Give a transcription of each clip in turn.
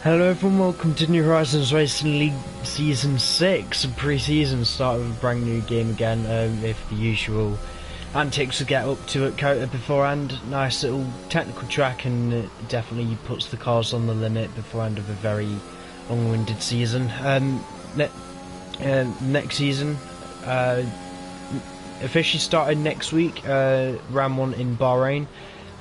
Hello everyone, welcome to New Horizons Racing League Season 6, pre-season start of a brand new game again, with the usual antics to get up to at Kota beforehand. Nice little technical track, and it definitely puts the cars on the limit beforehand of a very long-winded season. Next season, officially started next week, round 1 in Bahrain.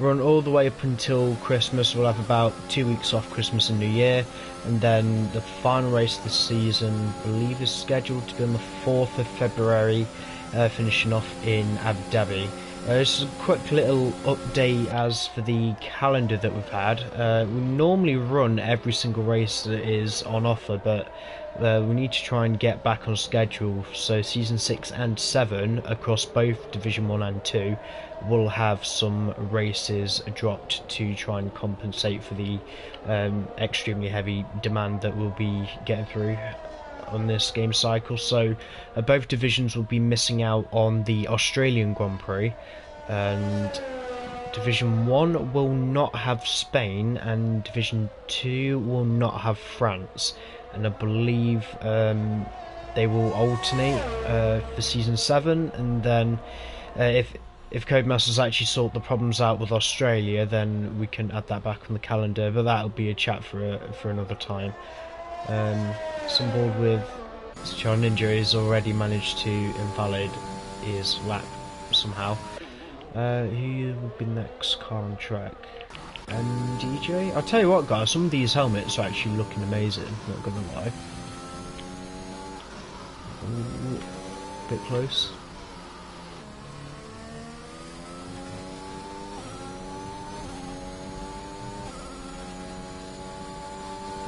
Run all the way up until Christmas. We'll have about 2 weeks off Christmas and New Year, and then the final race of the season, I believe, is scheduled to be on the 4th of February, finishing off in Abu Dhabi. Just a quick little update as for the calendar that we've had. We normally run every single race that is on offer, but we need to try and get back on schedule. So season 6 and 7 across both Division 1 and 2 will have some races dropped to try and compensate for the extremely heavy demand that we'll be getting through on this game cycle. So both divisions will be missing out on the Australian Grand Prix, and Division 1 will not have Spain, and Division 2 will not have France, and I believe they will alternate for Season 7, and then if Codemasters actually sort the problems out with Australia, then we can add that back on the calendar, but that'll be a chat for another time. On board with John Ninja has already managed to invalid his lap somehow. Who will be next car on track? DJ? I'll tell you what, guys, some of these helmets are actually looking amazing, not gonna lie. Ooh, bit close.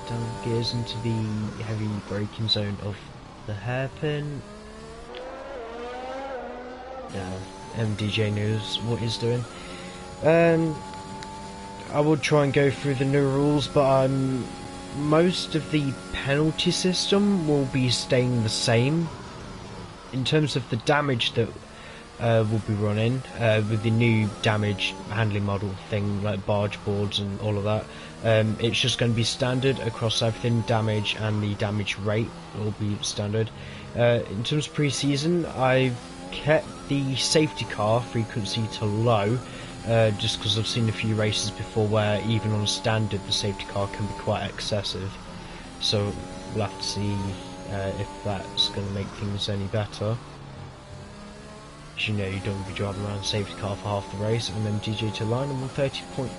Down gears into the heavy braking zone of the hairpin. Yeah, MDJ knows what he's doing. I would try and go through the new rules, but most of the penalty system will be staying the same. In terms of the damage that we'll be running, with the new damage handling model thing, like barge boards and all of that, it's just going to be standard across everything. Damage and the damage rate will be standard. In terms of pre-season, I've kept the safety car frequency to low, just because I've seen a few races before where even on standard the safety car can be quite excessive, so we'll have to see if that's going to make things any better. As you know, you don't be driving around safety car for half the race. And then DJ to line on 130.8.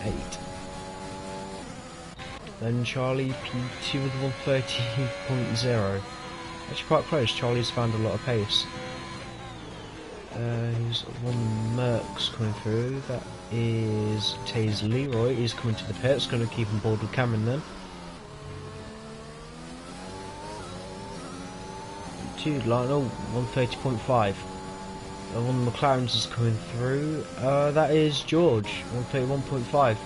Then Charlie P2 with 130.0. Actually quite close. Charlie's found a lot of pace. Here's one Mercs coming through. That is Taze Leroy. He's coming to the pits. Going to keep on board with Cameron then. Dude, Lionel 130.5. One of the McLarens is coming through. That is George 131.5.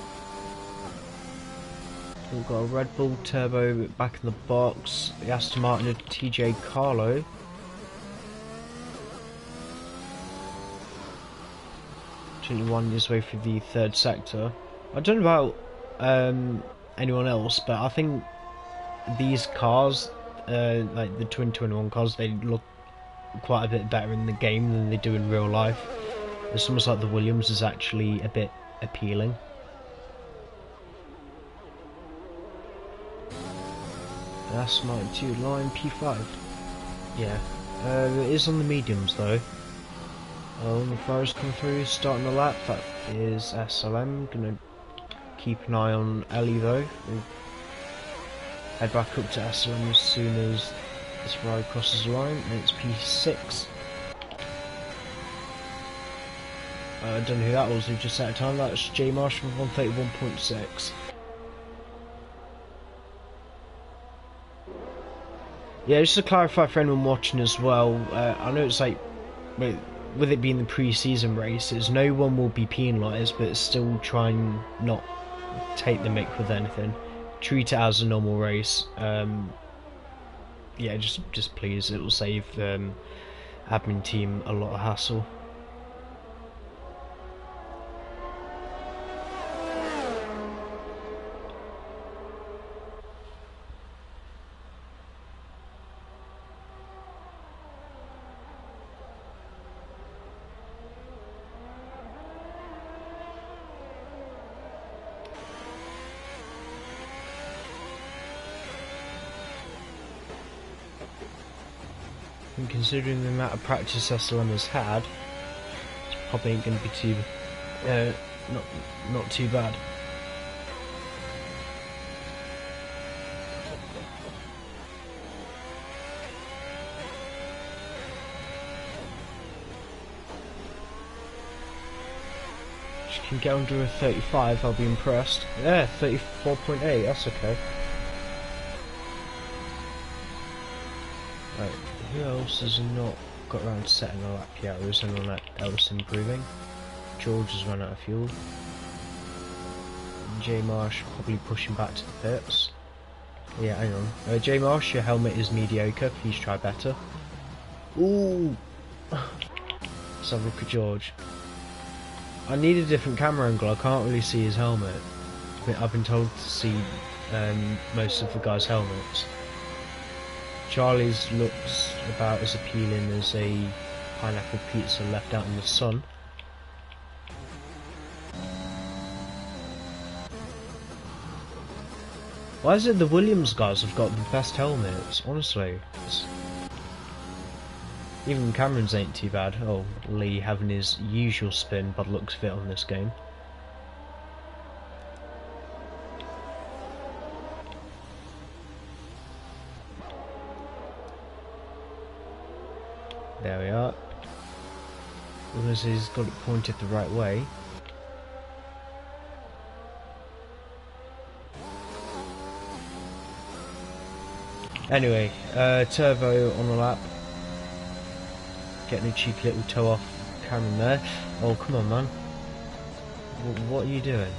We've got a Red Bull Turbo back in the box. The Aston Martin of TJ Carlo. On his way through the third sector. I don't know about anyone else, but I think these cars, like the Twin 21 cars, they look quite a bit better in the game than they do in real life. It's almost like the Williams is actually a bit appealing. That's 92 line P5. Yeah, it is on the mediums though. When the Ferraris come through, starting the lap, that is SLM. Gonna keep an eye on Ellie though. We'll head back up to SLM as soon as this ride crosses the line, and it's P6. I don't know who that was who just set a time. That's J Marshall with 131.6. Yeah, just to clarify for anyone watching as well, I know it's like, with it being the pre-season races, no one will be penalised, but still try and not take the mick with anything. Treat it as a normal race. Yeah, just please, it will save admin team a lot of hassle. And considering the amount of practice SLM has had, it's probably ain't going to be too, not too bad. If you can get under a 35, I'll be impressed. Yeah, 34.8, that's okay. Right, who else has not got around to setting a lap yet, or is anyone else improving? George has run out of fuel. J Marsh probably pushing back to the pits. Yeah, hang on. J Marsh, your helmet is mediocre, please try better. Ooh! Let's have a look at George. I need a different camera angle, I can't really see his helmet. I've been told to see most of the guys' helmets. Charlie's looks about as appealing as a pineapple pizza left out in the sun. Why is it the Williams guys have got the best helmets? Honestly. Even Cameron's ain't too bad. Oh, Lee having his usual spin by the looks of it on this game. There we are. Because he's got it pointed the right way. Anyway, Turbo on the lap. Getting a cheeky little toe off Cameron there. Oh, come on, man. What are you doing?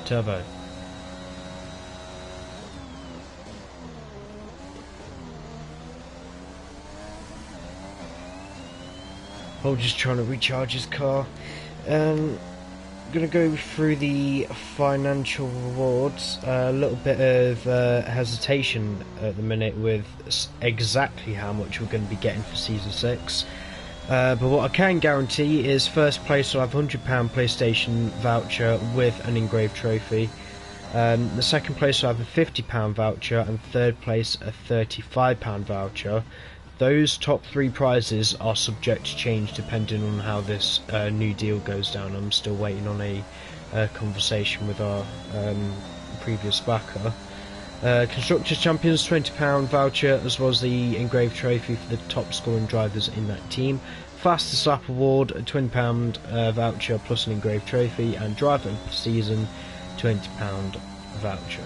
Turbo. Paul just trying to recharge his car. I'm gonna go through the financial rewards. A little bit of hesitation at the minute with exactly how much we're going to be getting for Season 6. But what I can guarantee is first place will have a £100 PlayStation voucher with an engraved trophy. The second place will have a £50 voucher, and third place a £35 voucher. Those top three prizes are subject to change depending on how this new deal goes down. I'm still waiting on a conversation with our previous backer. Constructors Champions £20 voucher, as well as the engraved trophy for the top scoring drivers in that team. Fastest lap award, a £20 voucher plus an engraved trophy, and driver of the season £20 voucher.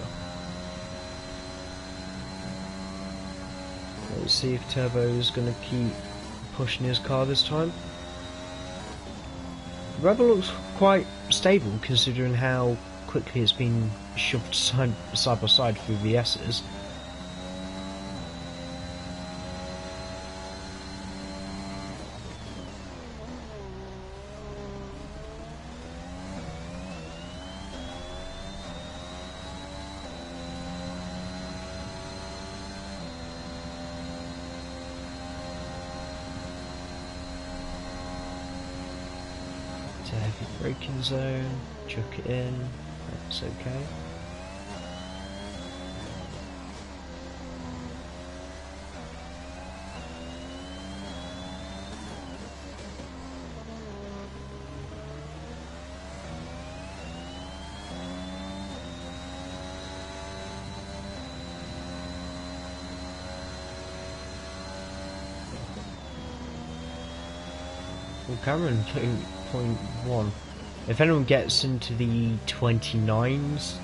Let's see if Turbo is going to keep pushing his car this time. Rebel looks quite stable considering how quickly it's been shoved side by side through the S's. It's a heavy braking zone, chuck it in, that's okay. Well, Cameron putting .1. If anyone gets into the 29s,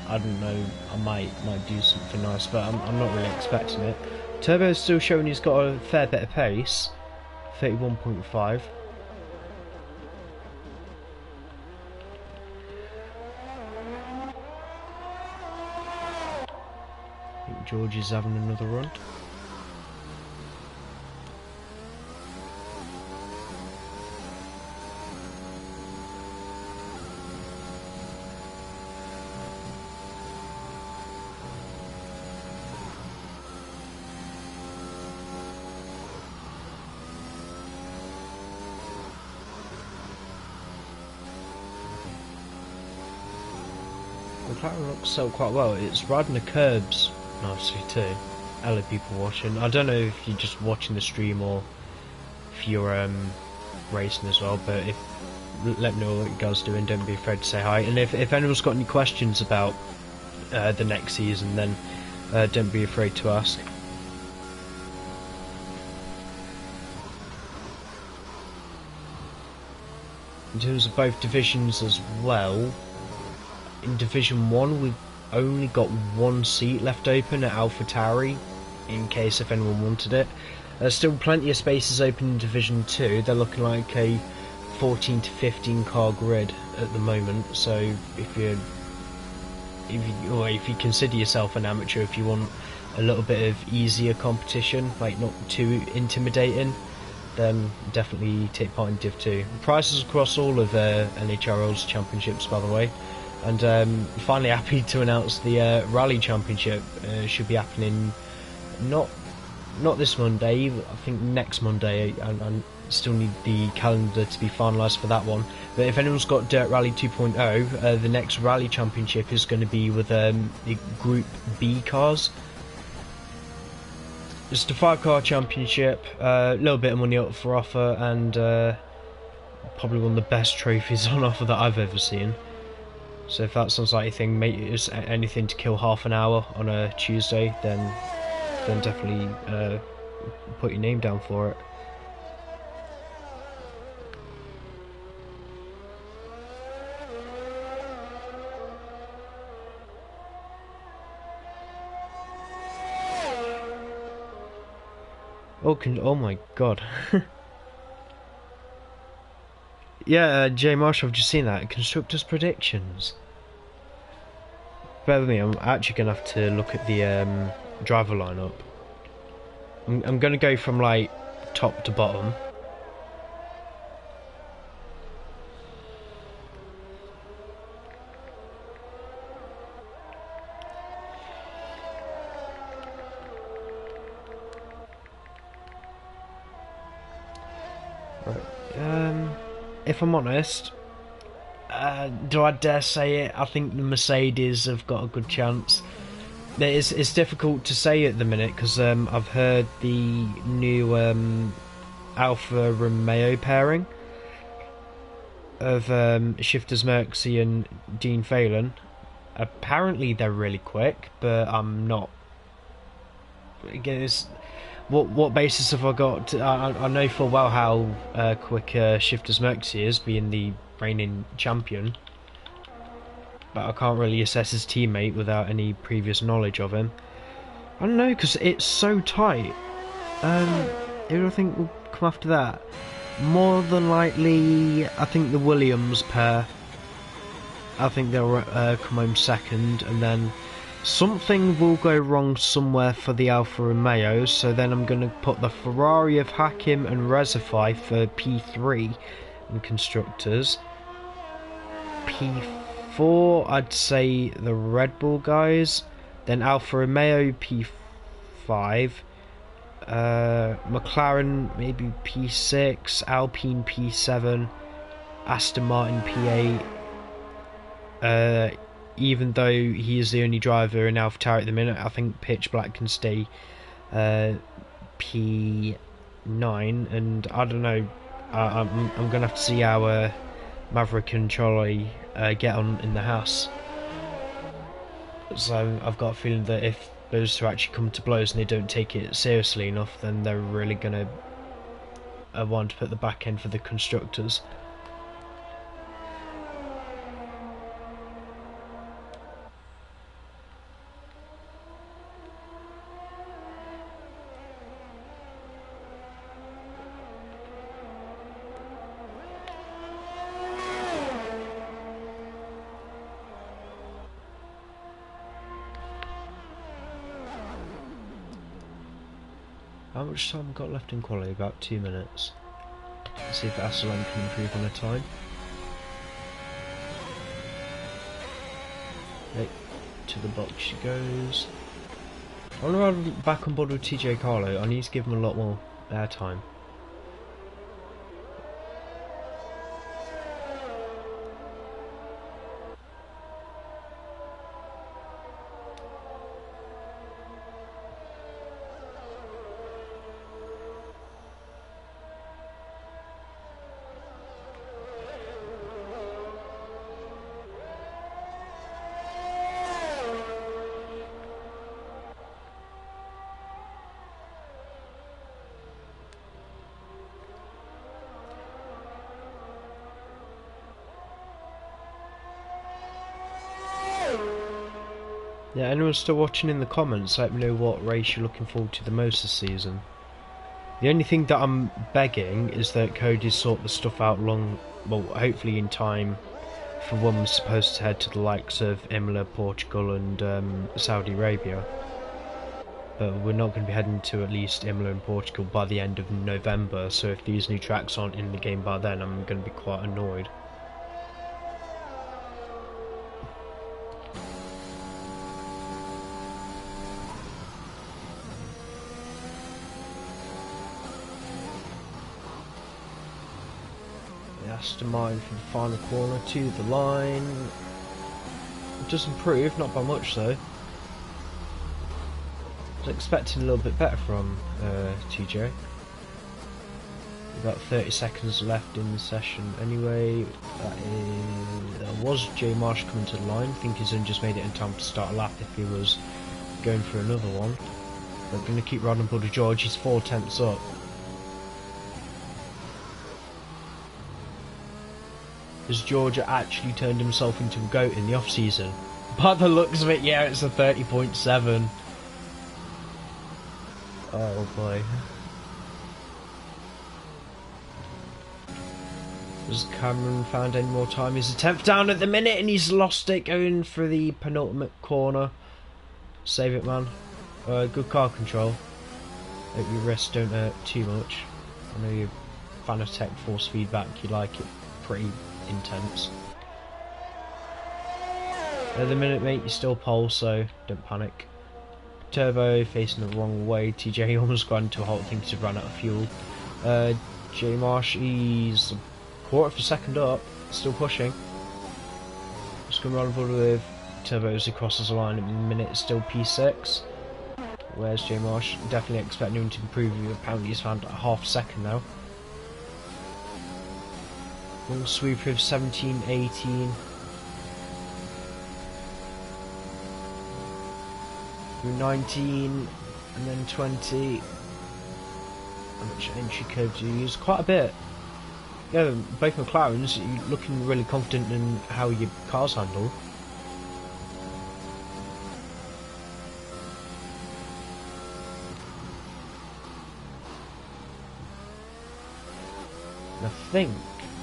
I don't know, I might do something nice, but I'm not really expecting it. Turbo's still showing he's got a fair bit of pace, 31.5. I think George is having another run. The McLaren looks so quite well. It's riding the curbs nicely too. Hello people watching. I don't know if you're just watching the stream or if you're racing as well, but if let me know what you guys are doing, don't be afraid to say hi. And if anyone's got any questions about the next season, then don't be afraid to ask. In terms of both divisions as well, in Division 1 we've only got one seat left open at AlphaTauri, in case if anyone wanted it. There's still plenty of spaces open in Division 2. They're looking like a 14 to 15 car grid at the moment, so if you consider yourself an amateur, if you want a little bit of easier competition, like not too intimidating, then definitely take part in Div 2. Prices across all of Nhrl's championships, by the way. And finally happy to announce the Rally Championship should be happening not this Monday, I think next Monday. I still need the calendar to be finalised for that one. But if anyone's got Dirt Rally 2.0, the next Rally Championship is going to be with the Group B cars. Just a 5-car championship, a little bit of money up for offer, and probably one of the best trophies on offer that I've ever seen. So if that sounds like anything, it's anything to kill half an hour on a Tuesday, then definitely put your name down for it. Oh my god. Yeah, Jay Marsh, I've just seen that. Constructors' predictions. Bear with me, I'm actually going to have to look at the driver lineup. I'm going to go from like top to bottom. Right. If I'm honest, do I dare say it? I think the Mercedes have got a good chance. It's difficult to say at the minute because I've heard the new Alfa Romeo pairing of Shifters Merckxy and Dean Phelan. Apparently they're really quick, but I'm not. Again, what basis have I got? I know full well how quick Shifters Merckxy is, being the reigning champion, but I can't really assess his teammate without any previous knowledge of him. I don't know, because it's so tight. Who do I think will come after that? More than likely, I think the Williams pair. I think they'll come home second, and then something will go wrong somewhere for the Alfa Romeo, so then I'm going to put the Ferrari of Hakim and Rezify for P3 in Constructors. P4, I'd say the Red Bull guys, then Alfa Romeo P5, McLaren maybe P6, Alpine P7, Aston Martin P8. Even though he is the only driver in AlphaTauri at the minute, I think Pitch Black can stay P9, and I don't know. I'm gonna have to see how Maverick and Charlie get on in the Haas. So I've got a feeling that if those two actually come to blows and they don't take it seriously enough, then they're really gonna want to put the back end for the constructors. How much time got left in quality? About 2 minutes. Let's see if Aslan can improve on the time. Right, to the box she goes. I want to run back on board with TJ Carlo. I need to give him a lot more airtime. Yeah, anyone still watching in the comments, let me know what race you're looking forward to the most this season. The only thing that I'm begging is that Cody sort the stuff out well, hopefully in time for when we're supposed to head to the likes of Imola, Portugal and Saudi Arabia. But we're not going to be heading to at least Imola and Portugal by the end of November, so if these new tracks aren't in the game by then, I'm going to be quite annoyed. Aston Martin for the final corner to the line. It does improve, not by much though. I was expecting a little bit better from TJ. About 30 seconds left in the session anyway. There was J Marsh coming to the line. I think he's only just made it in time to start a lap if he was going for another one. But going to keep riding Buddy George, he's 4 tenths up. Has Georgia actually turned himself into a goat in the off-season? By the looks of it, yeah, it's a 30.7. Oh boy. Has Cameron found any more time? He's a 10th down at the minute and he's lost it going for the penultimate corner. Save it, man. Good car control. Hope your wrists don't hurt too much. I know you're a fan of tech force feedback, you like it pretty intense. At the minute, mate, you're still pole, so don't panic. Turbo facing the wrong way. TJ almost got into a halt, thinking to run out of fuel. J Marsh, he's a quarter of a second up, still pushing. Just going to run forward with Turbo as he crosses the line at the minute, still P6. Where's J Marsh? Definitely expecting him to improve. Apparently, he's found a half second now. Long sweeper of 17, 18. Through 19, and then 20. How much entry curve do you use? Quite a bit. Yeah, both McLarens, you're looking really confident in how your cars handle. And I think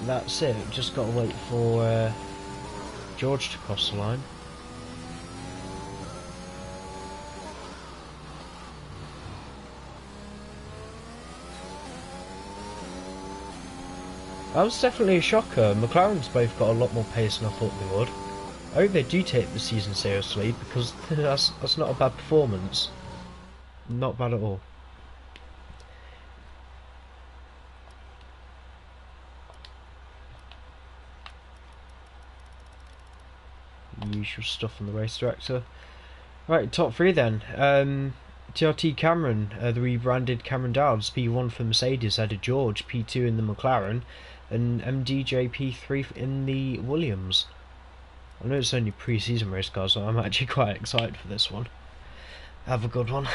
that's it. Just got to wait for George to cross the line. That was definitely a shocker. McLaren's both got a lot more pace than I thought they would. I hope they do take the season seriously, because that's not a bad performance. Not bad at all. Usual stuff from the race director. Right, top three then. TRT Cameron, the rebranded Cameron Dowds, P1 for Mercedes, added George, P2 in the McLaren, and MDJ P3 in the Williams. I know it's only pre-season race cars, so I'm actually quite excited for this one. Have a good one.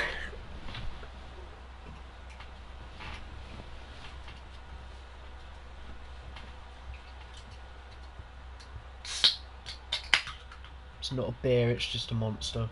It's not a beer, it's just a monster.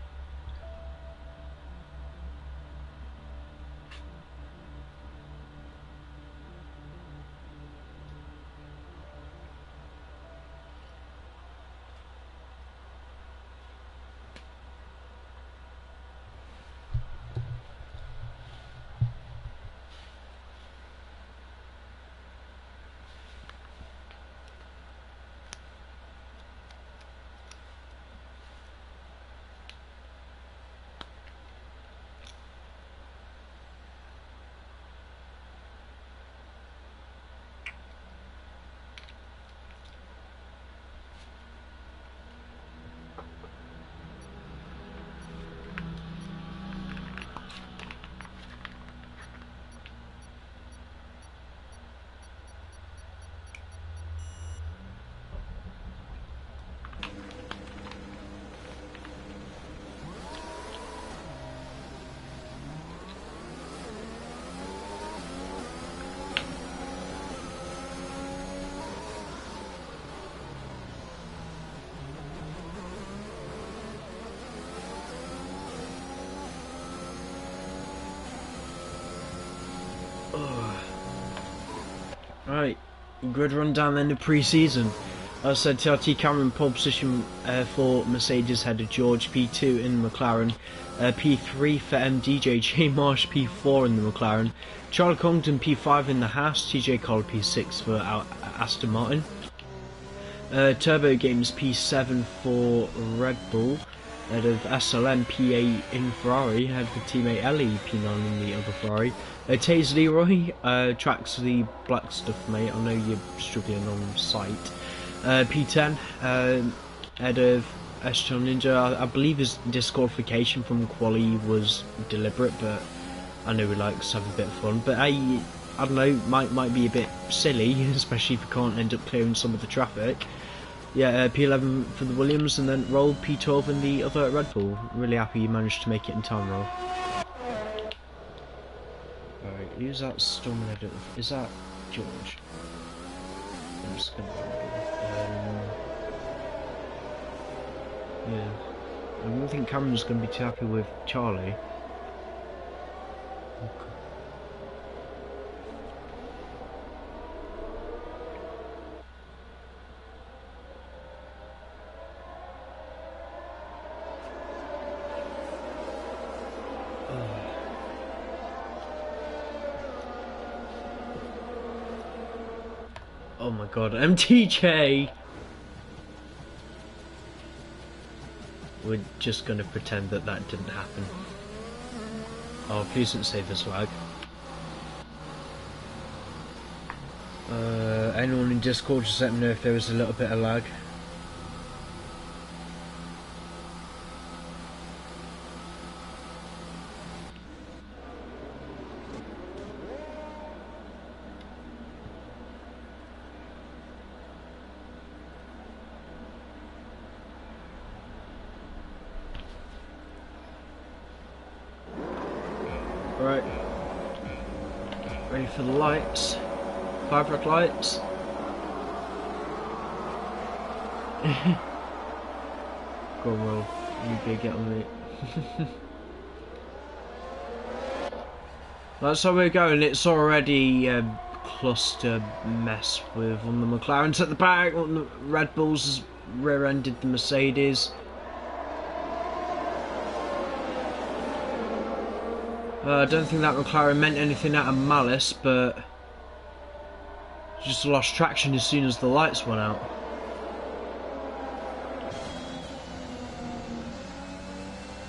Right, good rundown then of pre-season. As I said, TRT Cameron pole position for Mercedes, head of George, P2 in the McLaren, P3 for MDJ, J Marsh P4 in the McLaren, Charlie Congdon P5 in the Haas, TJ Collar P6 for Aston Martin, Turbo Games P7 for Red Bull, head of SLM P8 in Ferrari, head of teammate Ellie P9 in the other Ferrari. Taze Leroy, tracks the black stuff, mate. I know you're struggling on site. P10, head of STL Ninja. I believe his disqualification from quali was deliberate, but I know he likes to have a bit of fun. But I don't know, might be a bit silly, especially if you can't end up clearing some of the traffic. Yeah, P11 for the Williams, and then Roll P12 in the other Red Bull. Really happy you managed to make it in time, Roll. Alright, who's that storming ahead of? Is that George? I'm just gonna. Yeah. I don't think Cameron's gonna be too happy with Charlie. Oh my god, MTJ! We're just gonna pretend that that didn't happen. Oh, please don't save this lag. Anyone in Discord, just let me know if there was a little bit of lag. Right, ready for the lights, 5 red lights. Go on, Roll, you better get on it. That's how we're going. It's already a cluster mess with on the McLarens at the back, on the Red Bulls has rear-ended the Mercedes. I don't think that McLaren meant anything out of malice, but just lost traction as soon as the lights went out.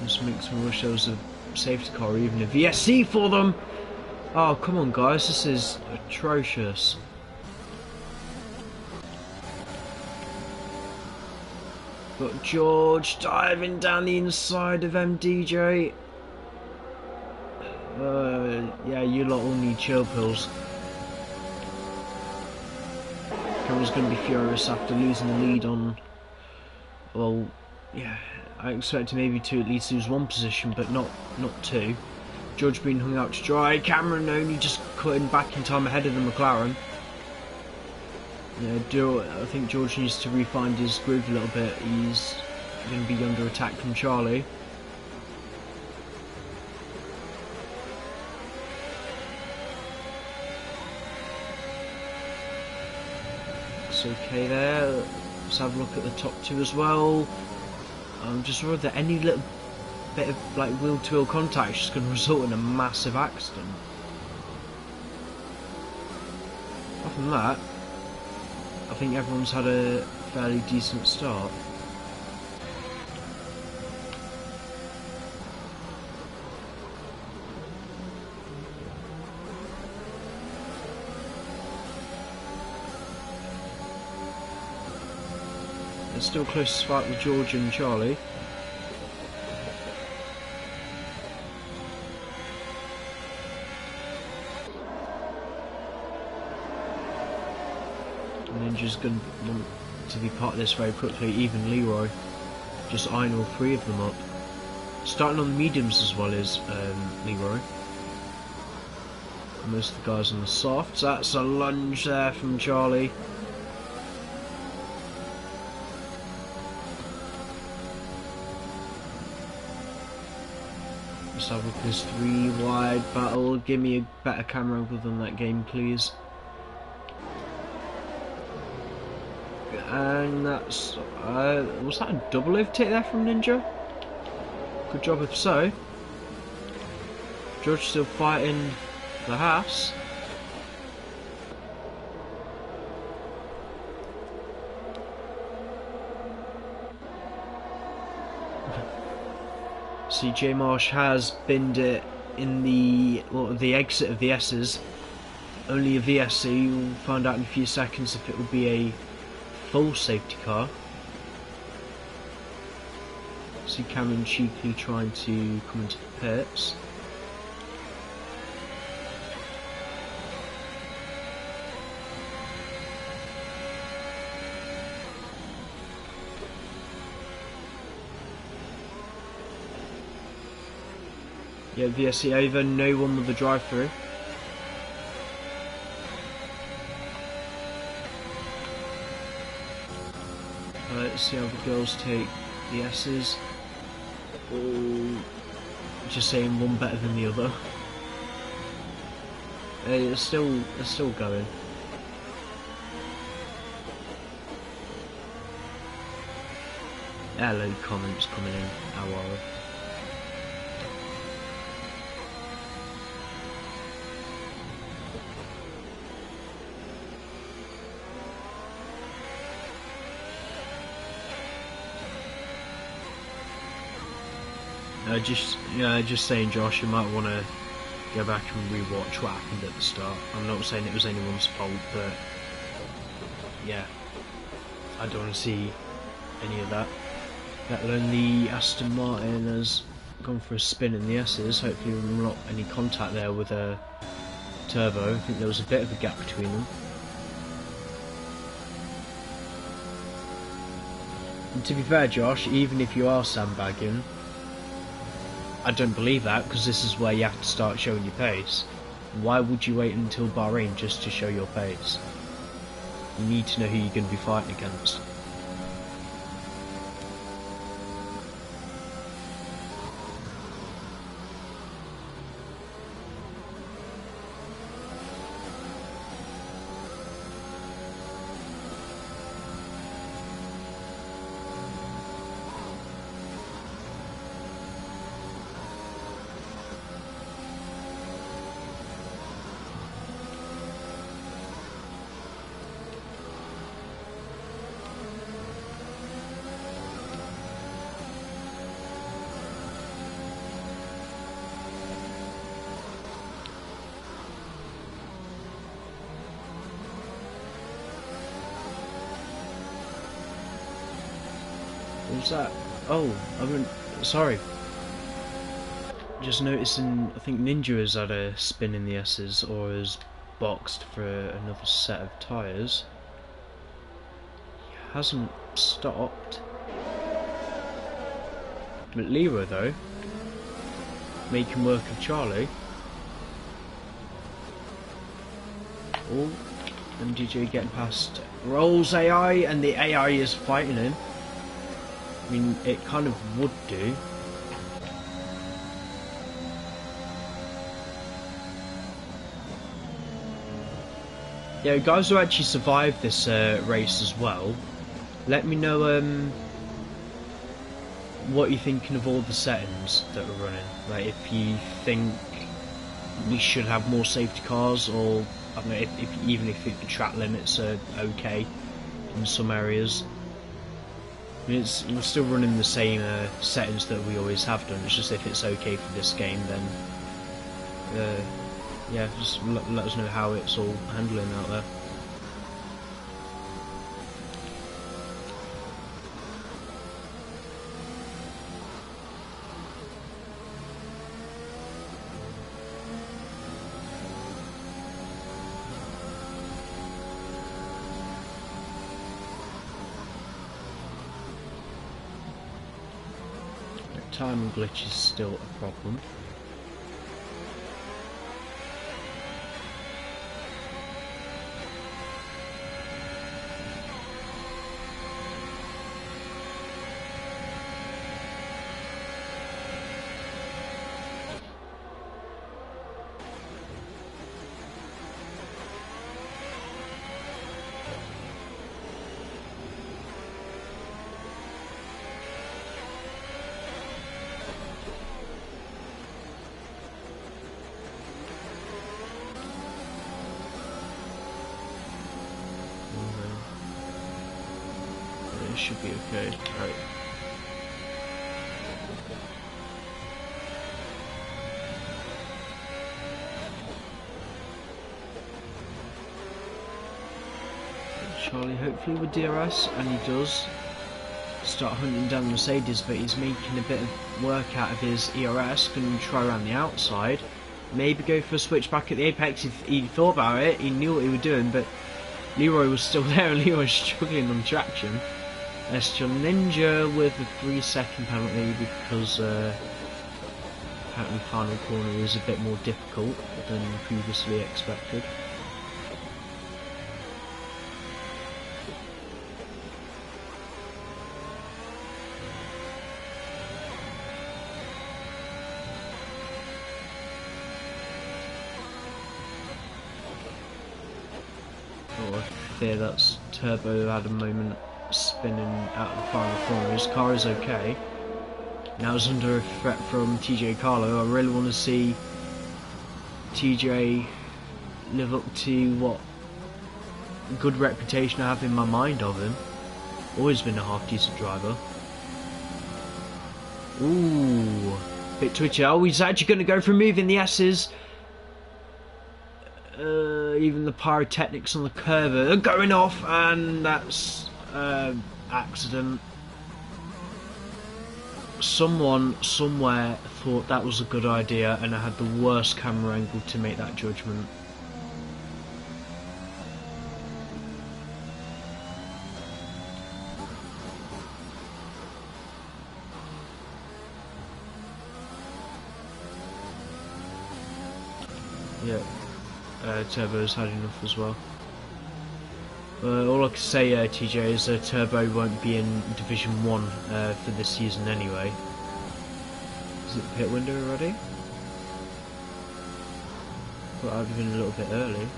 Just makes me wish there was a safety car or even a VSC for them. Oh, come on guys, this is atrocious. Got George diving down the inside of MDJ. Yeah, you lot all need chill pills. Cameron's going to be furious after losing the lead on... Well, yeah, I expected maybe to at least lose one position, but not two. George being hung out to dry. Cameron only just cutting back in time ahead of the McLaren. Yeah, I think George needs to refine his groove a little bit. He's going to be under attack from Charlie. Okay there, let's have a look at the top two as well. I'm just worried that any little bit of like wheel-to-wheel contact is just going to result in a massive accident. Apart from that, I think everyone's had a fairly decent start. Still close fight with George and Charlie. And Ninja's going to want to be part of this very quickly, even Leroy. Just eyeing all three of them up. Starting on the mediums as well as Leroy. And most of the guys on the softs. That's a lunge there from Charlie. Let's have a look at this 3 wide battle. Give me a better camera angle than that game, please. And that's was that a double overtake there from Ninja? Good job if so. George still fighting the Haas. CJ Marsh has binned it in the exit of the S's. Only a VSC. We'll find out in a few seconds if it will be a full safety car. See Cameron cheekily trying to come into the pits. Yeah, VSC over, no one with the drive-through. Let's see how the girls take the S's. Oh, just saying one better than the other. It's still going. Hello, comments coming in. How are you? Just saying, Josh, you might want to go back and rewatch what happened at the start. I'm not saying it was anyone's fault, but yeah, I don't want to see any of that. Let alone the Aston Martin has gone for a spin in the S's. Hopefully not any contact there with a turbo. I think there was a bit of a gap between them. And to be fair, Josh, even if you are sandbagging, I don't believe that, because this is where you have to start showing your pace. Why would you wait until Bahrain just to show your pace? You need to know who you're going to be fighting against. What was that? Oh, sorry. Just noticing, I think Ninja has had a spin in the S's, or has boxed for another set of tyres. He hasn't stopped. But Leroy, though, making work of Charlie. Oh, MDJ getting past Rolls AI, and the AI is fighting him. I mean, it kind of would do. Yeah, guys who actually survived this race as well, let me know what you're thinking of all the settings that are running. Like, if you think we should have more safety cars, or I don't know, even if the track limits are okay in some areas. I mean, we're still running the same settings that we always have done. It's just if it's okay for this game, then yeah, just let us know how it's all handling out there. Timing glitch is still a problem. should be okay. Right. Charlie hopefully with DRS, and he does start hunting down the Mercedes, but he's making a bit of work out of his ERS. Going to try around the outside, maybe go for a switch back at the apex if he thought about it. He knew what he was doing, but Leroy was still there and Leroy was struggling on traction. Still Ninja with a 3-second penalty because apparently final corner is a bit more difficult than previously expected. I fear that's Turbo had a moment spinning out of the final corner. His car is okay. Now it's under a threat from TJ Carlo. I really want to see TJ live up to what good reputation I have in my mind of him. Always been a half decent driver. Ooh, bit twitchy. Oh, he's actually going to go for moving the S's. Even the pyrotechnics on the curve are going off, and that's accident. Someone somewhere thought that was a good idea, and I had the worst camera angle to make that judgment. Yeah. Turbo's had enough as well. All I can say, TJ, is Turbo won't be in Division 1 for this season anyway. Is it the pit window already? Thought I'd have been a little bit early.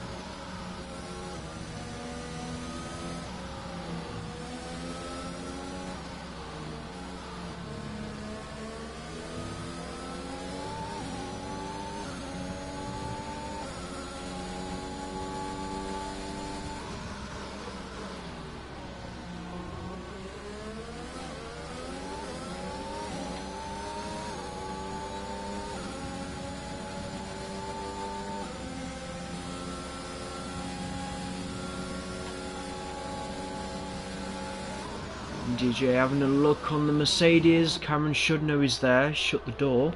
DJ having a look on the Mercedes. Cameron should know he's there. Shut the door.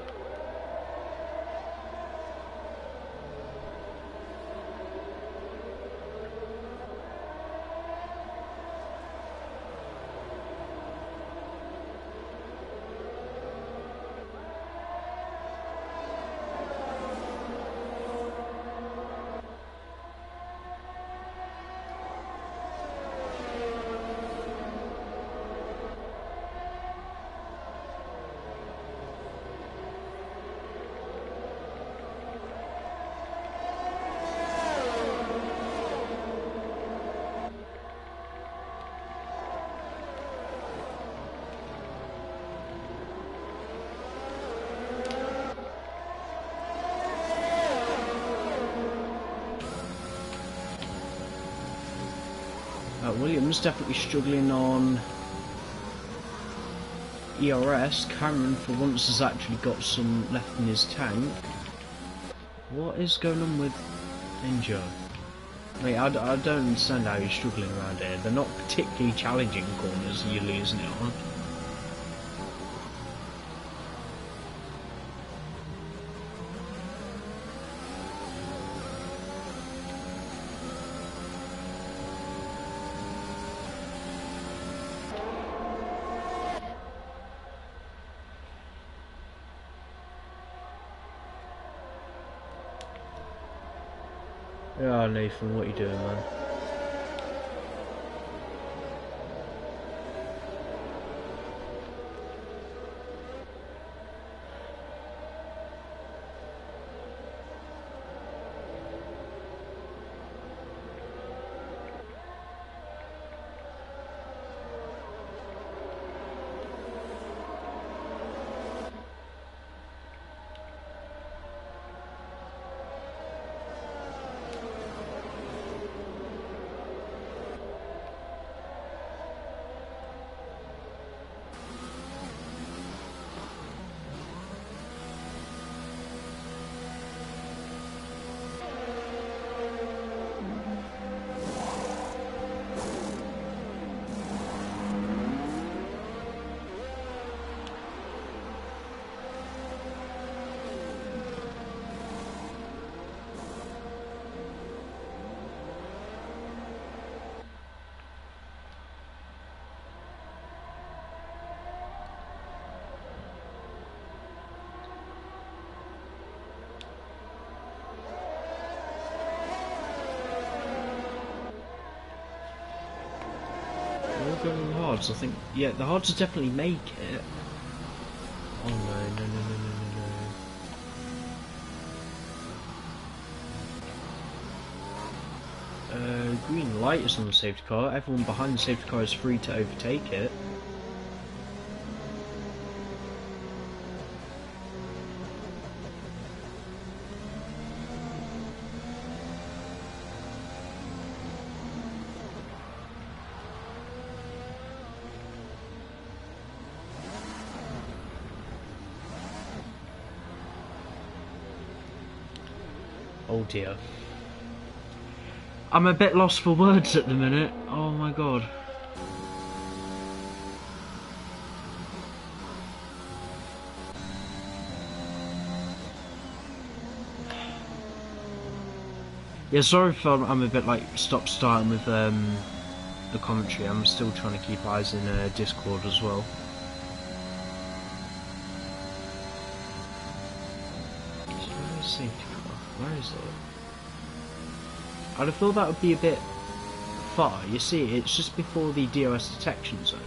Williams definitely struggling on ERS. Cameron for once has actually got some left in his tank. What is going on with Ninja? Wait, I don't understand how he's struggling around here. They're not particularly challenging corners you're losing it on. Oh, Nathan, what are you doing, man? going on the hards? I think, yeah, the hards will definitely make it. Oh no, no, no, no, no, no, no. Green light is on the safety car. Everyone behind the safety car is free to overtake it. Oh dear. I'm a bit lost for words at the minute. Oh my god. Yeah, sorry if I'm a bit like stop-starting with the commentary. I'm still trying to keep eyes in Discord as well. Where is safety car? Where is it? I'd have thought that would be a bit far. You see, it's just before the DRS detection zone.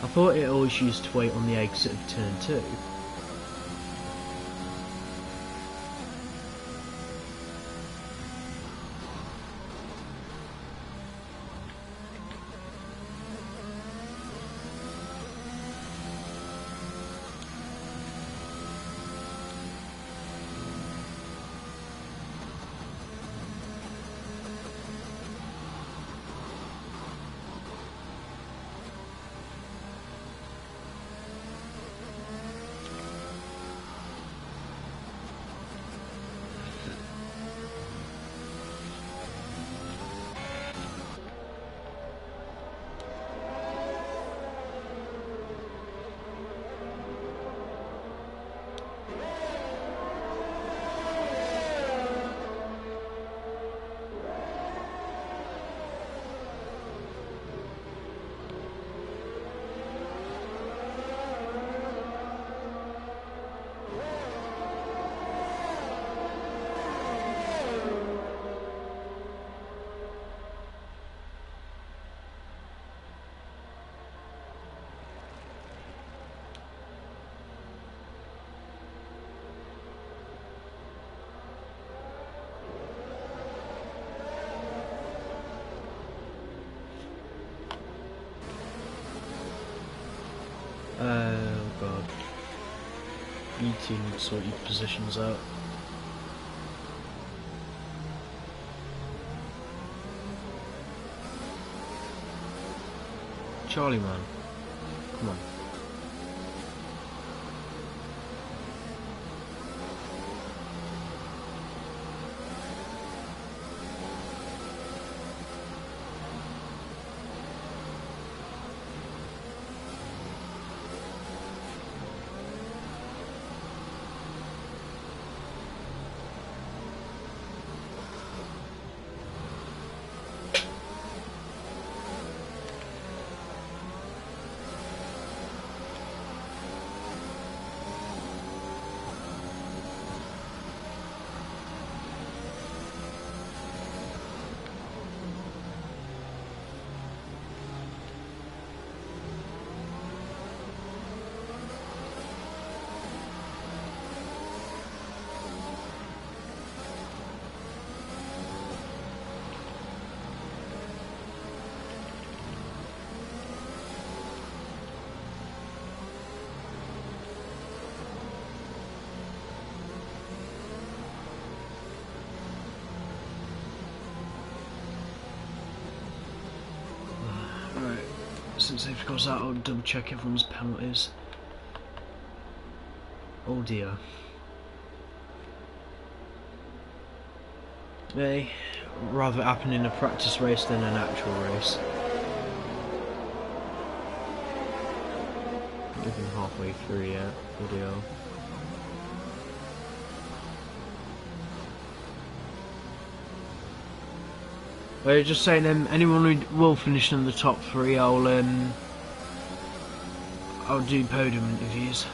I thought it always used to wait on the exit of turn 2. Oh god. You two need to sort your positions out. Charlie man, come on. Since they've got that, I'll double check everyone's penalties. Oh dear. May rather happen in a practice race than an actual race. Not even halfway through yet. Video. We're just saying, anyone who will finish in the top 3, I'll do podium interviews.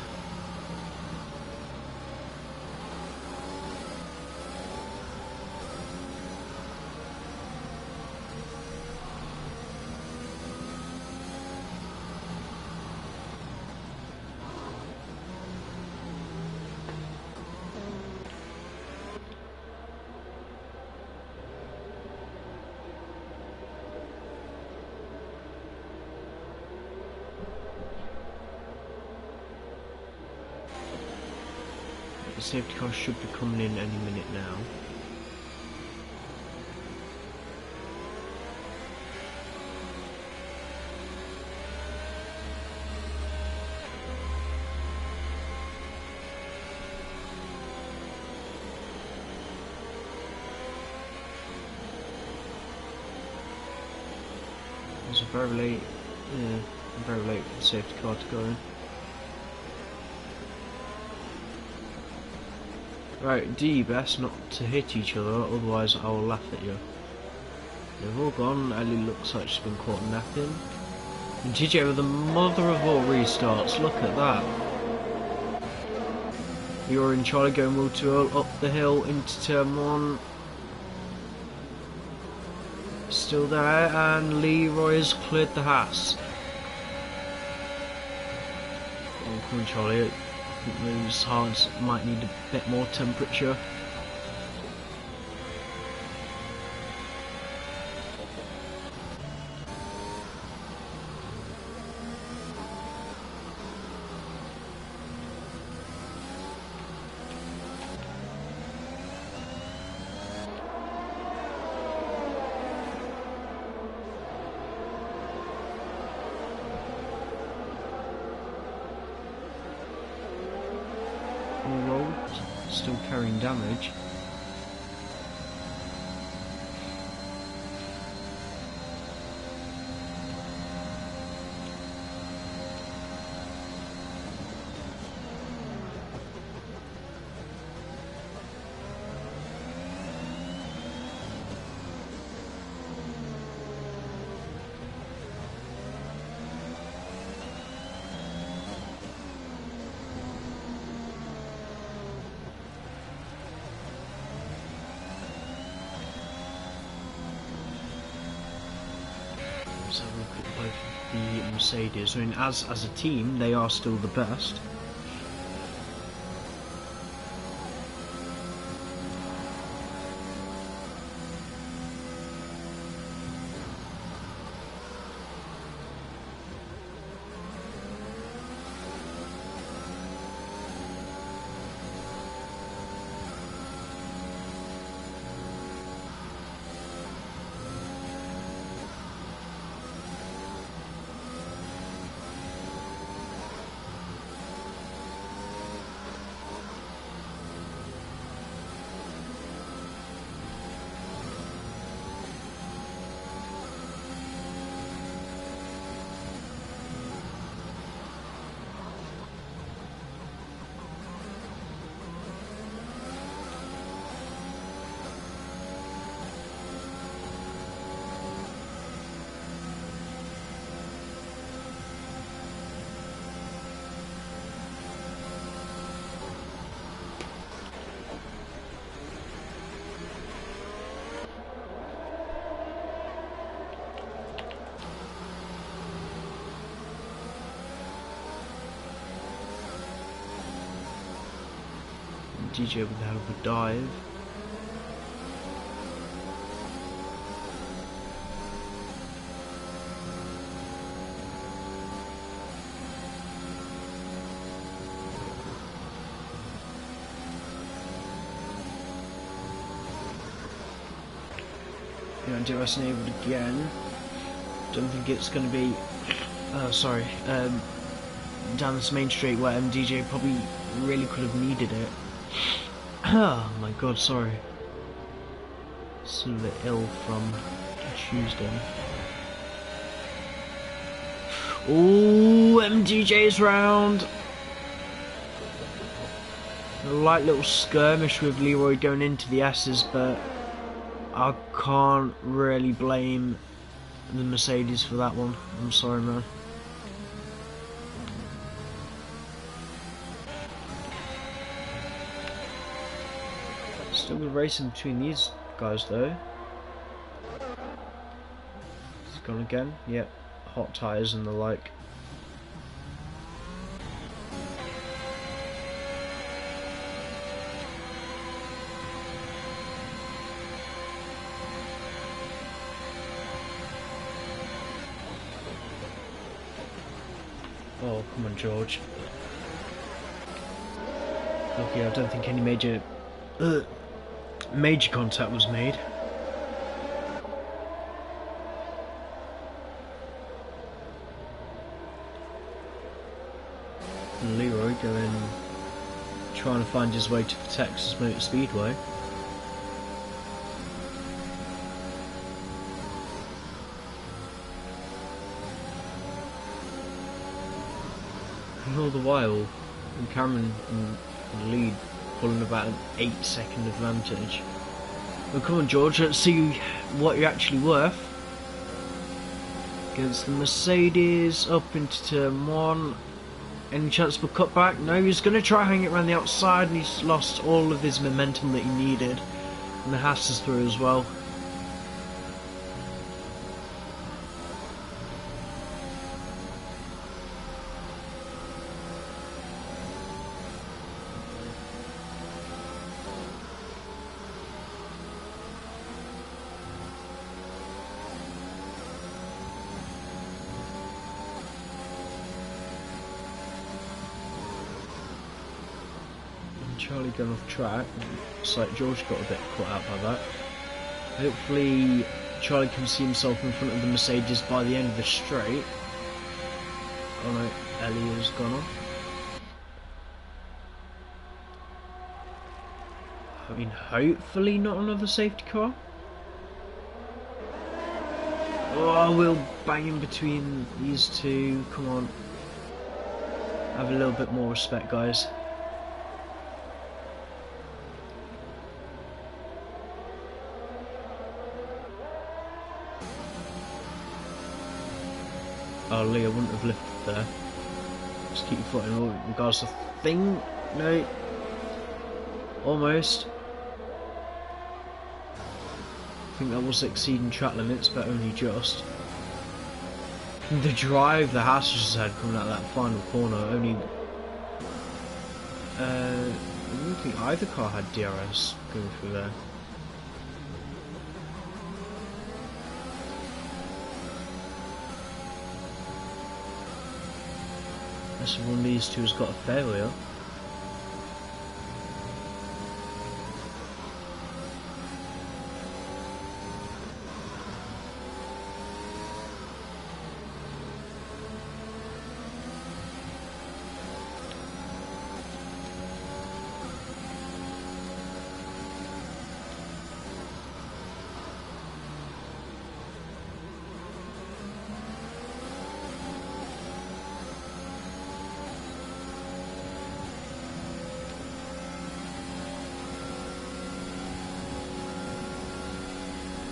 safety car should be coming in any minute now. It's very late. Yeah, very late for the safety car to go in. Right, D, best not to hit each other, otherwise I will laugh at you. They've all gone. Ellie looks like she's been caught napping. And TJ with the mother of all restarts, look at that. You're in Charlie going wheel to wheel up the hill into turn 1. Still there, and Leroy has cleared the Haas. Oh, come on, Charlie. I think those hards might need a bit more temperature. Still carrying damage. Let's have a look at both of the Mercedes. I mean, as a team, they are still the best. DJ with a hell of a dive. Yeah, DRS enabled again. Don't think it's going to be. Down this main straight where MDJ probably really could have needed it. Oh my god, sorry. It's a little bit ill from Tuesday. Ooh, MDJ's round. A light little skirmish with Leroy going into the S's, but I can't really blame the Mercedes for that one. I'm sorry, man. Still be racing between these guys though. It's gone again. Yep, hot tyres and the like. Oh, come on, George. Lucky I don't think any major contact was made. And Leroy trying to find his way to the Texas Motor Speedway. And all the while, Cameron in the lead, pulling about an 8-second advantage. Well, come on, George, let's see what you're actually worth. Against the Mercedes, up into turn 1. Any chance for cutback? No, he's going to try hang it around the outside, and he's lost all of his momentum that he needed. And the Haas is through as well. Charlie going off track. It's like George got a bit caught out by that. Hopefully Charlie can see himself in front of the Mercedes by the end of the straight. Oh no, Ellie has gone off. I mean, hopefully not another safety car. Oh, we'll bang in between these two. Come on. Have a little bit more respect, guys. Oh, Leah wouldn't have lifted there. Just keep your foot in all regards to thing. No. Almost. I think that was exceeding track limits, but only just. The drive the Haas just had coming out of that final corner, only... I don't think either car had DRS going through there. Unless one of these two has got a failure.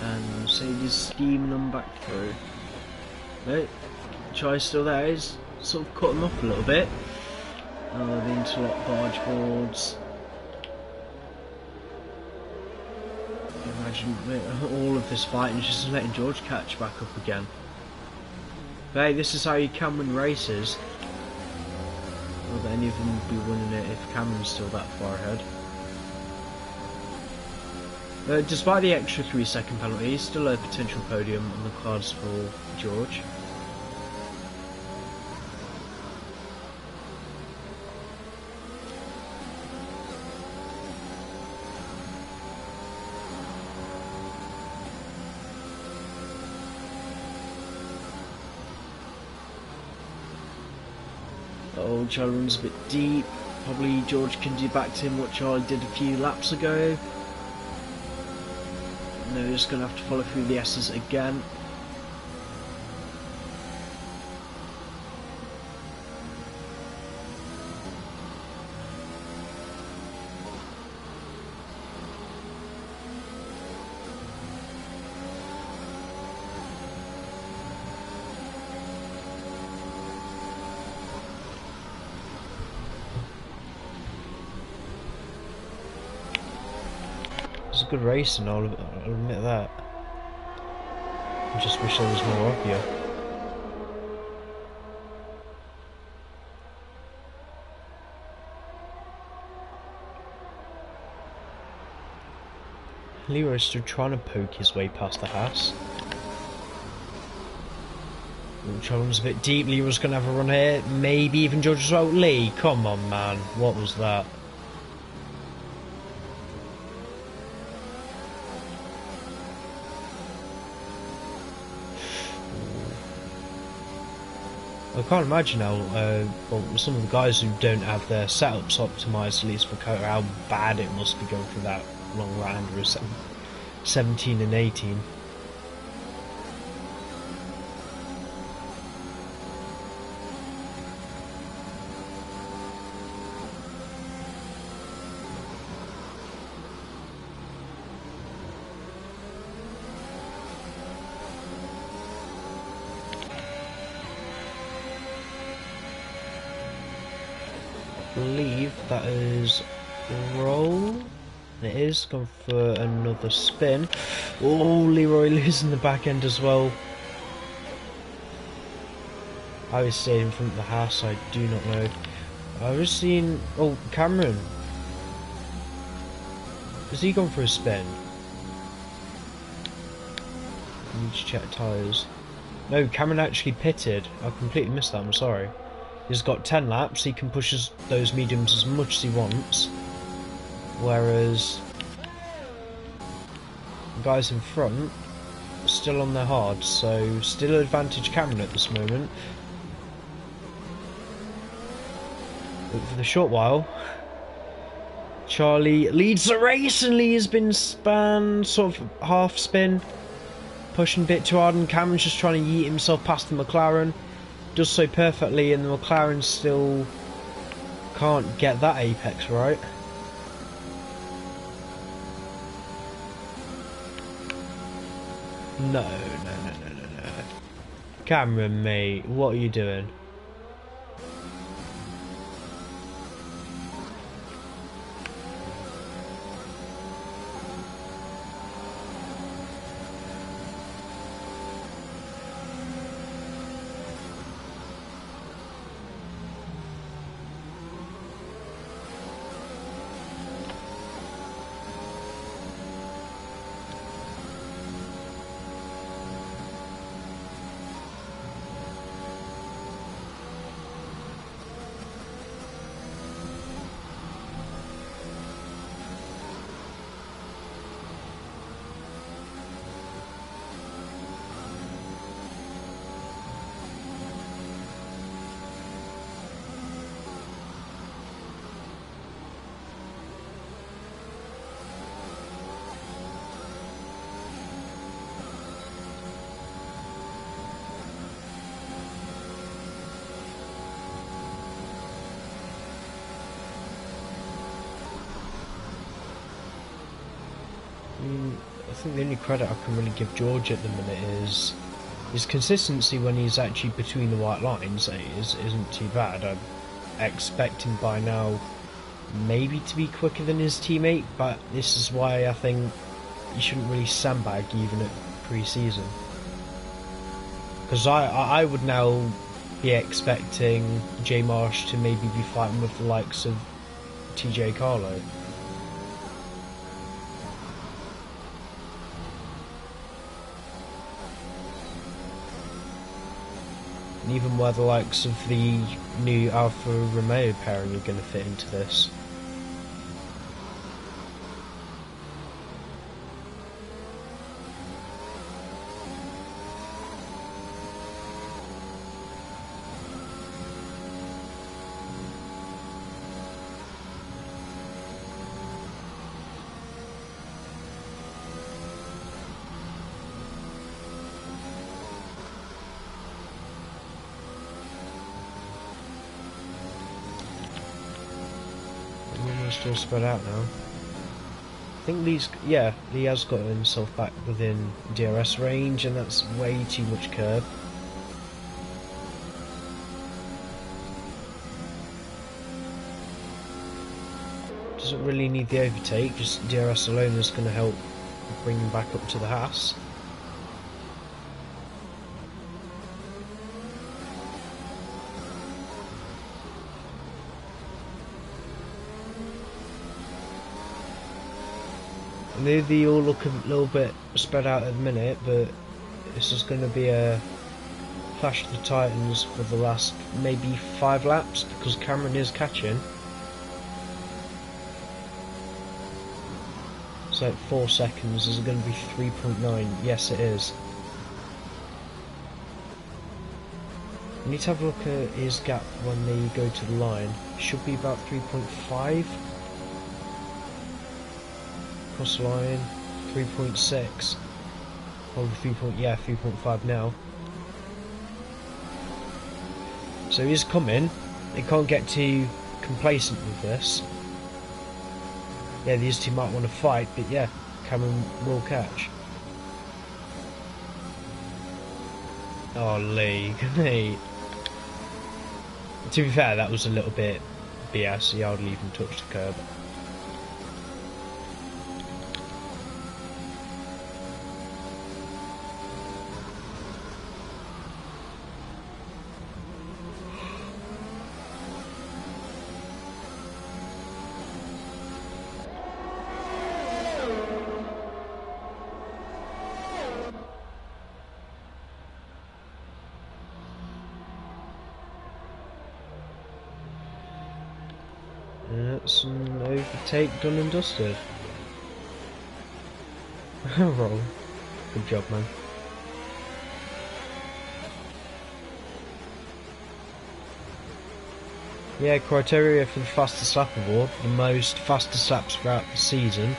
And Mercedes steaming them back through. No, Charlie's still there. He's sort of cut them off a little bit. Oh, the interlock barge boards. Imagine all of this fighting just letting George catch back up again. But hey, this is how you can win races. Not that any of them would be winning it if Cameron's still that far ahead. Despite the extra 3-second penalty, still a potential podium on the cards for George. Oh, Charlie runs a bit deep. Probably George can do back to him what Charlie did a few laps ago. No, just going to have to follow through the S's again. It's a good race and I'll admit that. I just wish there was more of you. Leroy's still trying to poke his way past the Haas. Charlie's a bit deep. Leroy's going to have a run here. Maybe even George as well. Lee, come on, man. What was that? I can't imagine how, well, some of the guys who don't have their setups optimised, at least for Kota, how bad it must be going through that long right hander of 17 and 18. I believe that is roll. It is going for another spin. Oh, Leroy losing the back end as well. I was stayed in front of the house, I do not know. I was seeing, oh, Cameron. Has he gone for a spin? I need to check tyres. No, Cameron actually pitted. I completely missed that, I'm sorry. He's got 10 laps, he can push those mediums as much as he wants. Whereas the guys in front are still on their hards, so still advantage Cameron at this moment. But for the short while, Charlie leads the race and Lee has been spanned, sort of half spin, pushing a bit too hard, and Cameron's just trying to yeet himself past the McLaren. Does so perfectly, and the McLaren still can't get that apex right. No. Cameron, mate, what are you doing? I think the only credit I can really give George at the minute is his consistency when he's actually between the white lines isn't too bad. I expect him by now maybe to be quicker than his teammate, but this is why I think you shouldn't really sandbag even at pre-season. Because I would now be expecting J Marsh to maybe be fighting with the likes of TJ Carlo. And even where the likes of the new Alfa Romeo pairing are going to fit into this. Still spread out now. I think he has got himself back within DRS range, and that's way too much curb. Doesn't really need the overtake, just DRS alone is going to help bring him back up to the Haas. They all look a little bit spread out at the minute, but this is going to be a clash of the titans for the last maybe 5 laps, because Cameron is catching. So at 4 seconds, is it going to be 3.9? Yes, it is. We need to have a look at his gap when they go to the line. Should be about 3.5. Cross the line, 3.6. Probably 3.5 now. So he's coming. They can't get too complacent with this. Yeah, these two might want to fight, but yeah, Cameron will catch. Oh, Lee, mate. To be fair, that was a little bit BS. He hardly even touched the curb. That's an overtake done and dusted. Roll. Good job, man. Yeah, criteria for the fastest lap award. The most fastest laps throughout the season.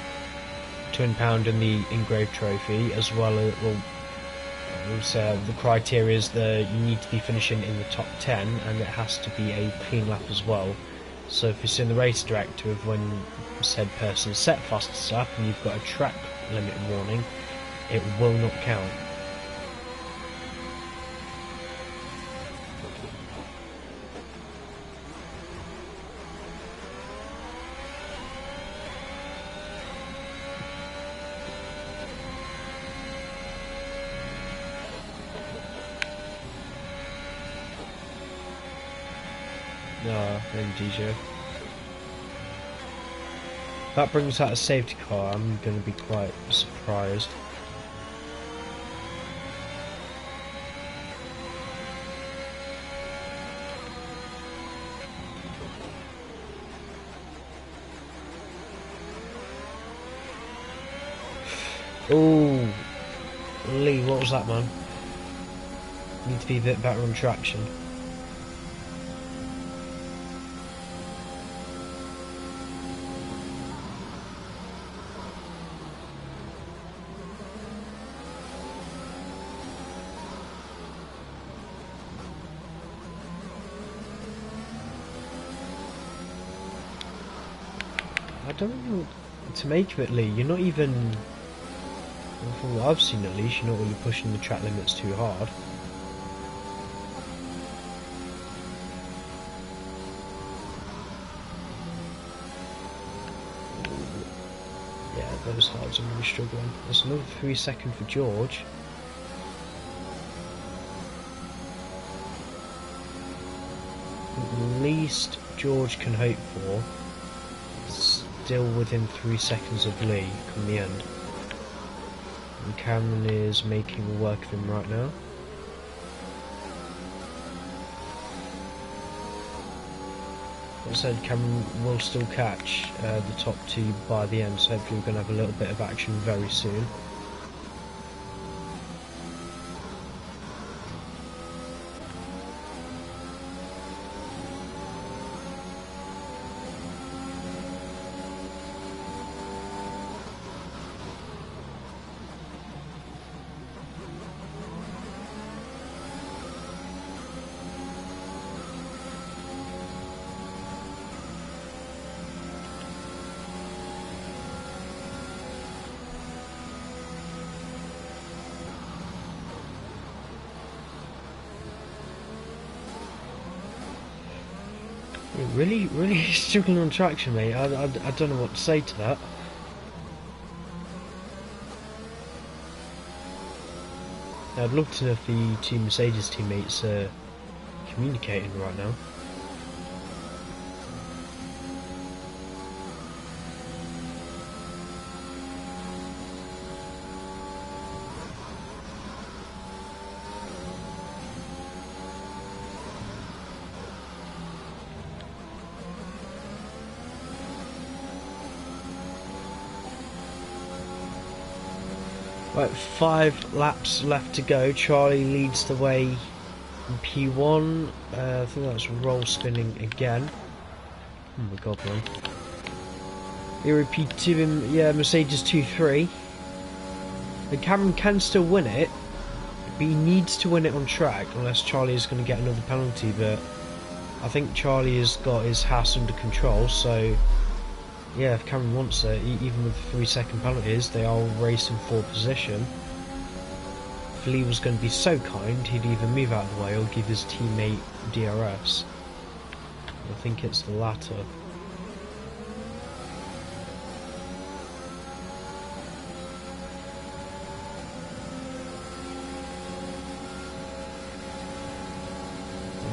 £2 in the engraved trophy, as well as, well, the criteria is that you need to be finishing in the top 10, and it has to be a clean lap as well. So if it's in the race directive when said person is set fastest lap and you've got a track limit warning, it will not count. No, DJ. That brings out a safety car. I'm going to be quite surprised. Oh, Lee, what was that, man? Need to be a bit better on traction. I don't know what to make of it, Lee. You're not even, from what I've seen at least, you're not really pushing the track limits too hard. Yeah, those hards are really struggling. There's another 3 seconds for George. At least George can hope for. Still within 3 seconds of Lee come the end. And Cameron is making work of him right now. As I said, Cameron will still catch the top two by the end, so hopefully we're going to have a little bit of action very soon. Really struggling on traction, mate. I don't know what to say to that. I'd love to know if the two Mercedes teammates are communicating right now. Right, 5 laps left to go. Charlie leads the way In P1, I think that's roll spinning again. Oh my god, man. Here P2, yeah, Mercedes 2-3. And Cameron can still win it, but he needs to win it on track unless Charlie is going to get another penalty. But I think Charlie has got his Haas under control, so yeah, if Cameron wants it, even with 3-second penalties, they are racing for position. If Lee was going to be so kind, he'd either move out of the way or give his teammate DRS. I think it's the latter.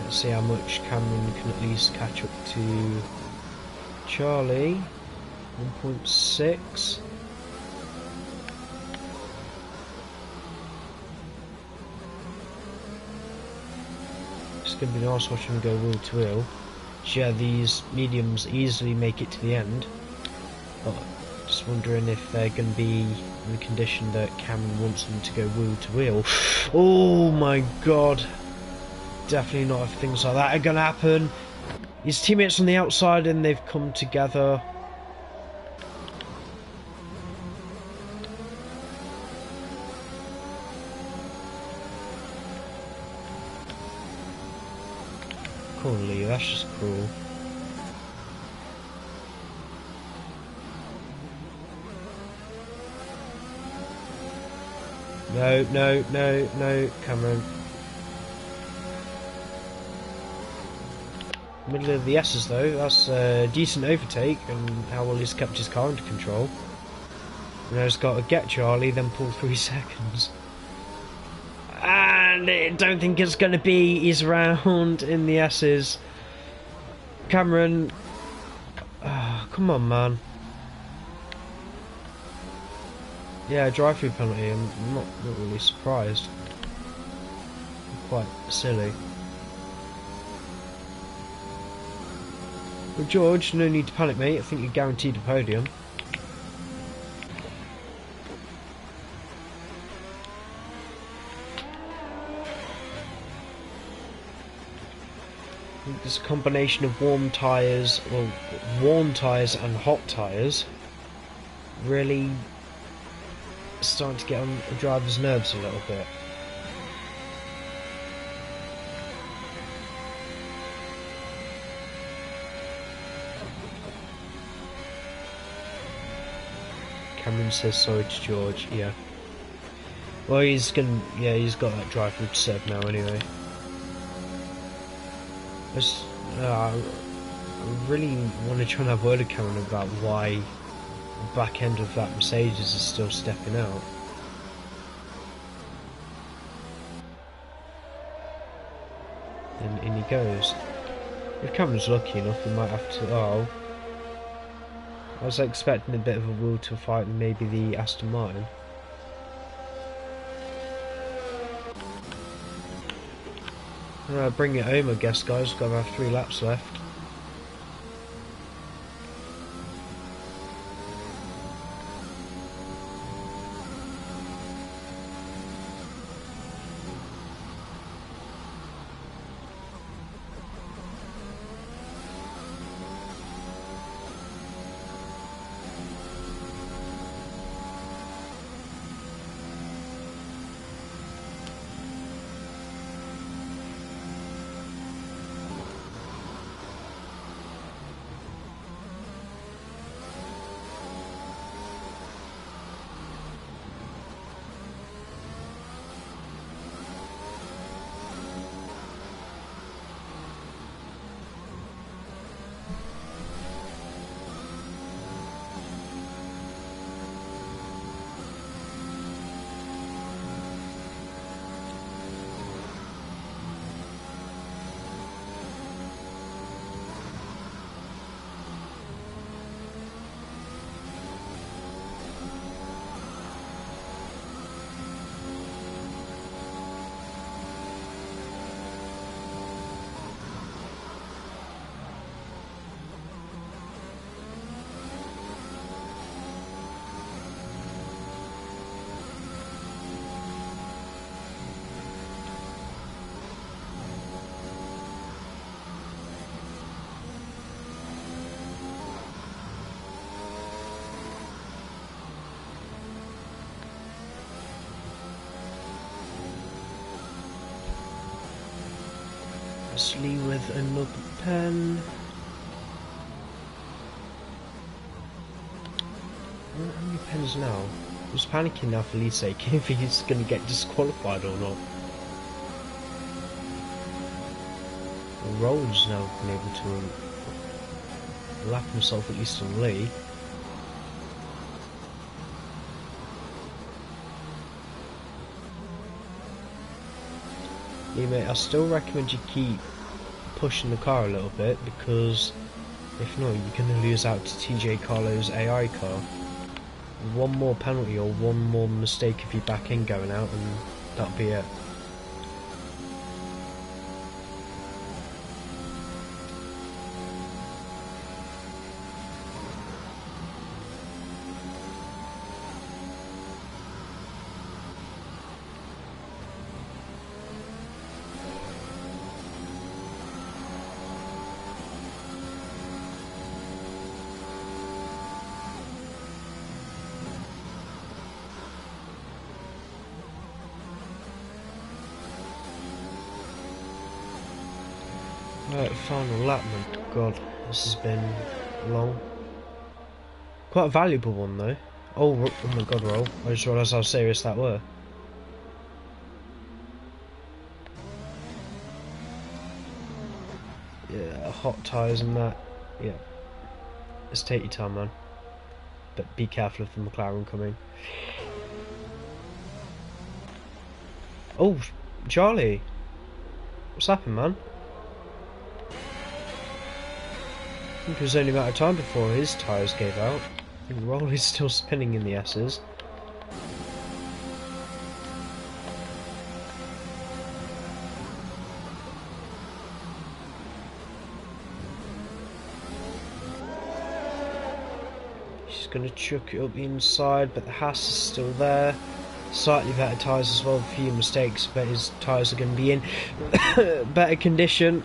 Let's see how much Cameron can at least catch up to Charlie. 1.6. It's going to be nice watching him go wheel to wheel. Yeah, these mediums easily make it to the end, but just wondering if they're going to be in the condition that Cameron wants them to go wheel to wheel. Oh my god. Definitely not if things like that are going to happen. His teammates on the outside and they've come together. Come on, Lee, that's just cruel. No, no, no, no, Cameron. Middle of the S's though, that's a decent overtake, and how well he's kept his car under control. Now he's got to get Charlie, then pull 3 seconds. And I don't think it's going to be his round in the S's. Cameron, come on, man. Yeah, drive-through penalty. I'm not really surprised. Quite silly. Well, George, no need to panic, mate. I think you're guaranteed a podium. I think this combination of warm tyres, well, worn tyres and hot tyres, really starting to get on the driver's nerves a little bit. Cameron says sorry to George, yeah. Well, he's got that drive through to serve now anyway. I really want to try and have a word with Cameron about why the back end of that Mercedes is still stepping out. And in he goes. If Cameron's lucky enough, he might have to. Oh. I was expecting a bit of a will to fight in maybe the Aston Martin. Bring it home, I guess, guys. Got about 3 laps left. Gasly with another pen. How many pens now? I was panicking now for Lee's sake if he's going to get disqualified or not. Roll's now been able to lap himself at least on Lee. Yeah, mate, I still recommend you keep pushing the car a little bit, because if not, you're going to lose out to TJ Carlo's AI car. One more penalty or one more mistake of your back end going out, and that'll be it. Right, final lap, man. God, this has been long. Quite a valuable one though. Oh my god, roll. I just realised how serious that were. Yeah, hot tyres and that. Yeah. Just take your time, man. But be careful of the McLaren coming. Oh, Charlie. What's happened, man? I think it was only a matter of time before his tyres gave out. I think Roll is still spinning in the S's. She's going to chuck it up the inside, but the Haas is still there. Slightly better tyres as well, a few mistakes, but his tyres are going to be in better condition.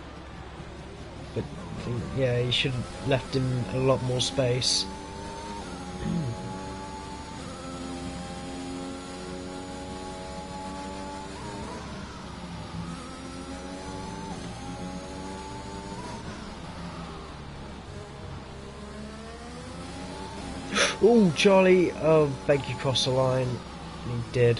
But yeah, he should have left him a lot more space. Oh, Charlie, oh, beg you cross the line. And he did.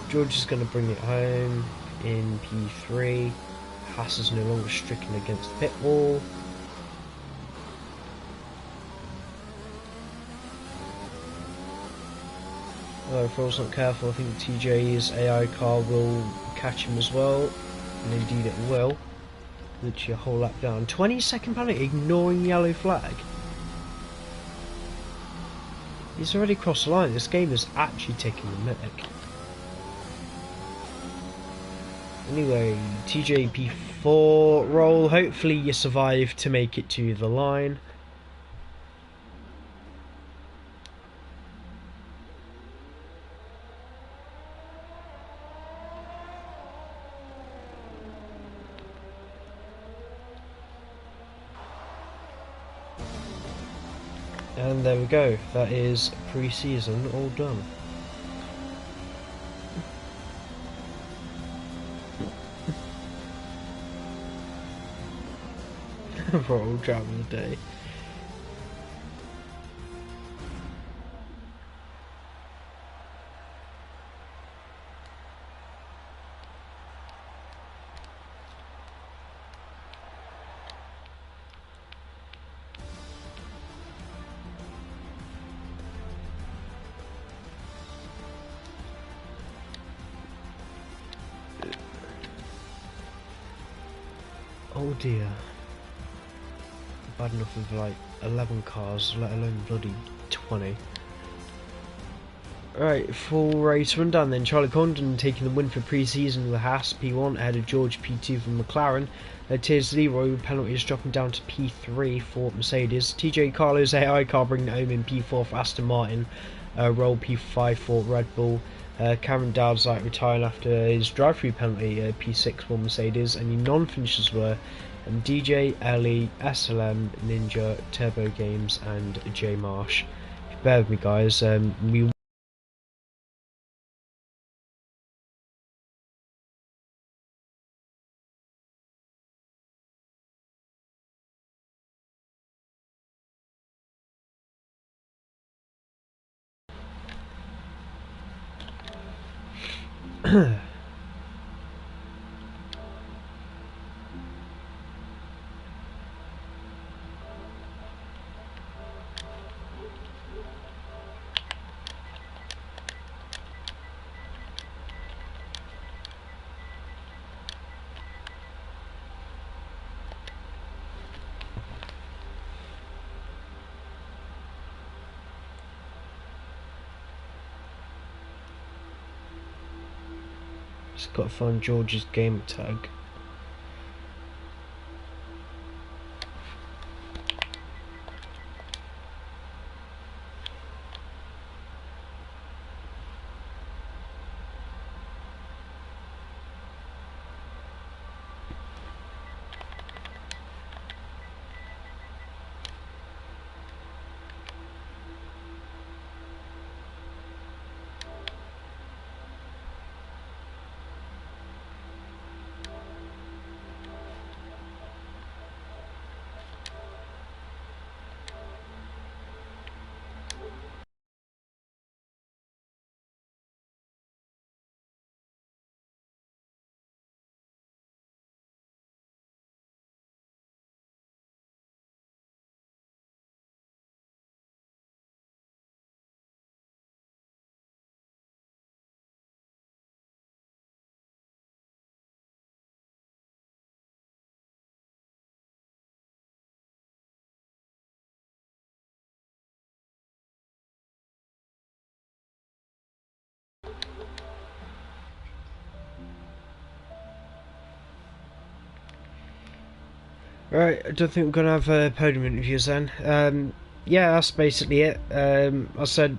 George is going to bring it home in P3. Haas is no longer stricken against the pit wall. If Roll's not careful, I think TJ's AI car will catch him as well. And indeed it will. Literally a whole lap down. 20-second penalty, ignoring yellow flag. He's already crossed the line. This game is actually taking the mick. Anyway, TJ P4 Roll. Hopefully you survive to make it to the line. And there we go, that is pre-season all done. Roll driver of the day. Oh dear. Bad enough with like 11 cars, let alone bloody 20. Right, full race rundown then. Charlie Condon taking the win for pre-season with Haas P1 ahead of George P2 from McLaren. Tiers Leroy with penalties dropping down to P3 for Mercedes. TJ Carlo's AI car bringing it home in P4 for Aston Martin. Roll P5 for Red Bull. Cameron Dowd's like retiring after his drive-through penalty, P6 for Mercedes, and the non-finishers were DJ, Ellie, SLM, Ninja, Turbo Games, and J Marsh. Bear with me, guys. We Just got to find George's game tag. Right, I don't think we're going to have podium interviews then. Yeah, that's basically it. I said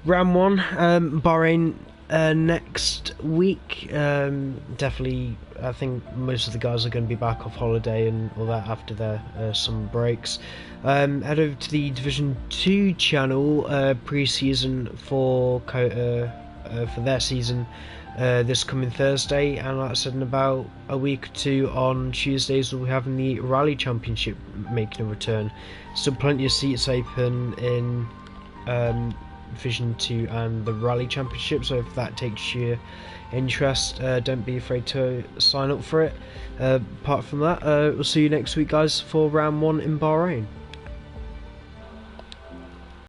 round one, Bahrain next week. Definitely, I think most of the guys are going to be back off holiday and all that after their summer breaks. Head over to the Division 2 channel, pre-season for their season. This coming Thursday, and like I said, in about a week or two on Tuesdays we'll be having the Rally Championship making a return. Still plenty of seats open in Division 2 and the Rally Championship, so if that takes your interest, don't be afraid to sign up for it. Apart from that, we'll see you next week guys for round 1 in Bahrain.